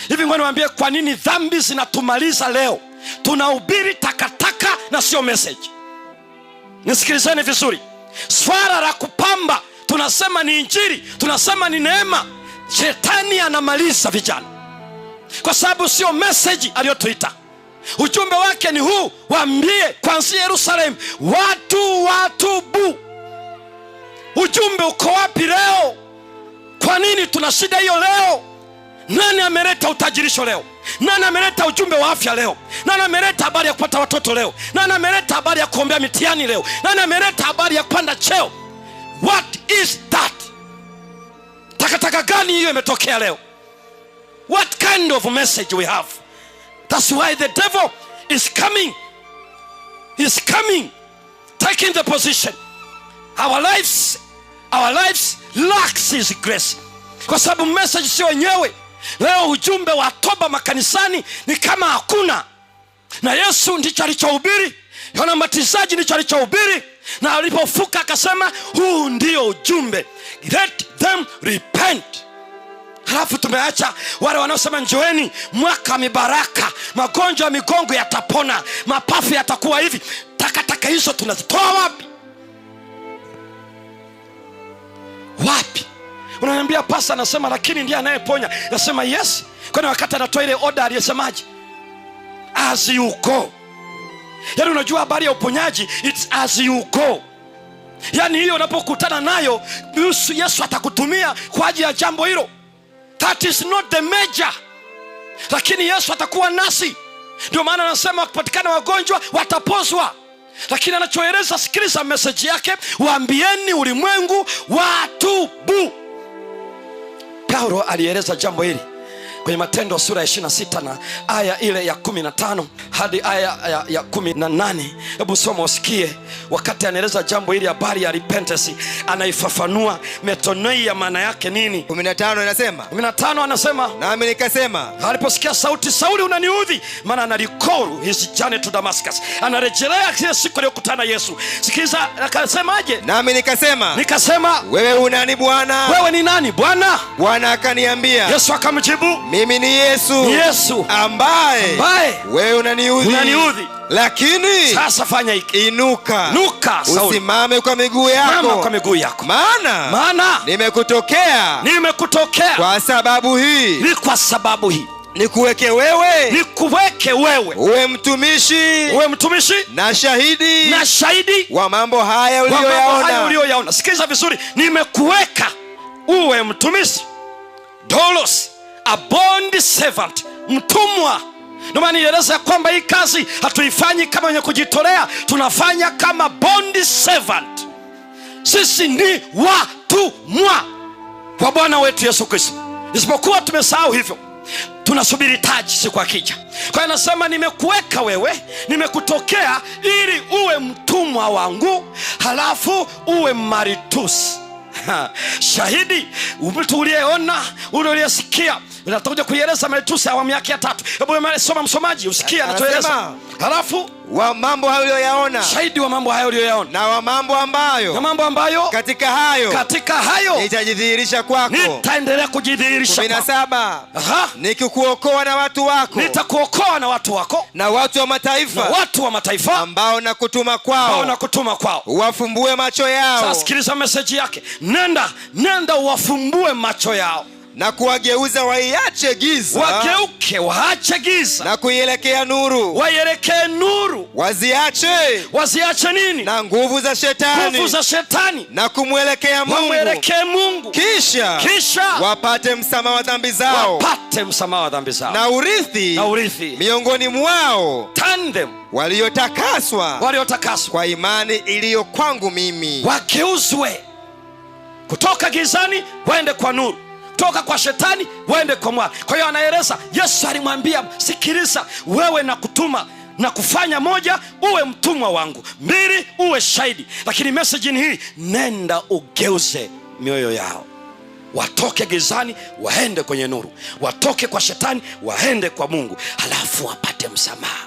Hivi ngoja niwaambie kwa nini dhambi zinatumaliza leo. Tunahubiri takataka na sio message. Nisikilizeni vizuri. Swala la kupamba tunasema ni injili, tunasema ni neema. Shetani anamaliza vijana kwa sababu sio message aliyotuita. Ujumbe wake ni huu: waambie kuanzia Yerusalemu watu watubu. Ujumbe uko wapi leo? Kwa nini tuna shida hiyo leo? Nani ameleta utajirisho leo? Nani ameleta ujumbe wa afya leo? Nani ameleta habari ya kupata watoto leo? Nani ameleta habari ya kuombea mitihani leo? Nani ameleta habari ya kupanda cheo? What is that? Takataka gani hiyo imetokea leo? What kind of message we have? That's why the devil is coming. He's coming, taking the position. Our lives lacks his grace. Kwa sababu message sio wenyewe. Leo ujumbe wa toba makanisani ni kama hakuna. Na Yesu ndicho alichohubiri, Yohana Mbatizaji ndicho alichohubiri, na alipofuka akasema huu ndio ujumbe, let them repent. Halafu tumeacha wale wanaosema njoeni mwaka mibaraka, magonjwa ya migongo yatapona, mapafu yatakuwa hivi. Takataka hizo tunazitoa wapi? Wapi? Unaniambia pasta anasema lakini ndiye anayeponya. Nasema yes. Kwani wakati anatoa ile order aliyesemaje? As you go. Yaani unajua habari ya uponyaji, it's as you go. Yaani hiyo unapokutana nayo Yesu atakutumia kwa ajili ya jambo hilo. That is not the major. Lakini Yesu atakuwa nasi. Ndio maana anasema wakipatikana wagonjwa watapozwa. Lakini anachoeleza, sikiliza message yake, waambieni ulimwengu watubu. Paulo alieleza jambo hili kwenye Matendo sura ya 26 na aya ile ya 15 hadi aya ya 18. Hebu soma usikie. Wakati anaeleza jambo hili, habari ya repentance, anaifafanua metanoia maana yake nini. 15 anasema nami nikasema, aliposikia sauti, Sauli unaniudhi, maana analicall his journey to Damascus. Anarejelea kile siku aliyokutana Yesu. Sikiliza akasemaje? Nami nikasema wewe unani Bwana? Wewe ni nani Bwana? Bwana akaniambia. Yesu akamjibu, mimi ni Yesu ambaye wewe unaniudhi. Lakini sasa fanya hiki, inuka Sauli, usimame kwa miguu yako. Maana nimekutokea kwa sababu hii. Ni kwa sababu hii nikuweke wewe uwe mtumishi na shahidi wa mambo haya uliyoyaona. Sikiliza vizuri, nimekuweka uwe mtumishi, doulos, a bond servant, mtumwa. Ndio maana nieleza kwamba hii kazi hatuifanyi kama wenye kujitolea, tunafanya kama bond servant. Sisi ni watumwa wa Bwana wetu Yesu Kristo. Isipokuwa tumesahau hivyo, tunasubiri taji siku akija. Kwa hiyo anasema nimekuweka wewe, nimekutokea ili uwe mtumwa wangu, halafu uwe maritusi, shahidi, mtu uliyeona, uliyesikia. Natakuja kuieleza maritusi awamu yake ya 3. Hebu soma msomaji usikie anatueleza. Halafu wa mambo hayo uliyoyaona, shahidi wa mambo hayo uliyoyaona, na wa mambo ambayo katika hayo nitajidhihirisha kwako. Nitaendelea kujidhihirisha. 17 nikikuokoa na watu wako. Nitakuokoa na watu wako na watu wa mataifa, ambao nakutuma kwao. Uwafumbue macho yao. Sasa sikiliza message yake. Nenda uwafumbue macho yao na kuwageuza waiache giza. Waache giza na kuielekea nuru. Waielekee nuru. Waziache nini? Na nguvu za shetani. Na kumwelekea Mungu. Kisha wapate msamaha wa dhambi zao. Na urithi miongoni mwao waliotakaswa kwa imani iliyo kwangu mimi. Wageuzwe kutoka gizani waende kwa nuru, toka kwa shetani waende kwa Mungu. Kwa hiyo anaeleza, Yesu alimwambia, sikiliza, wewe nakutuma na kufanya 1, uwe mtumwa wangu; 2, uwe shahidi. Lakini message ni hii, nenda ugeuze mioyo yao, watoke gizani waende kwenye nuru, watoke kwa shetani waende kwa Mungu, halafu wapate msamaha.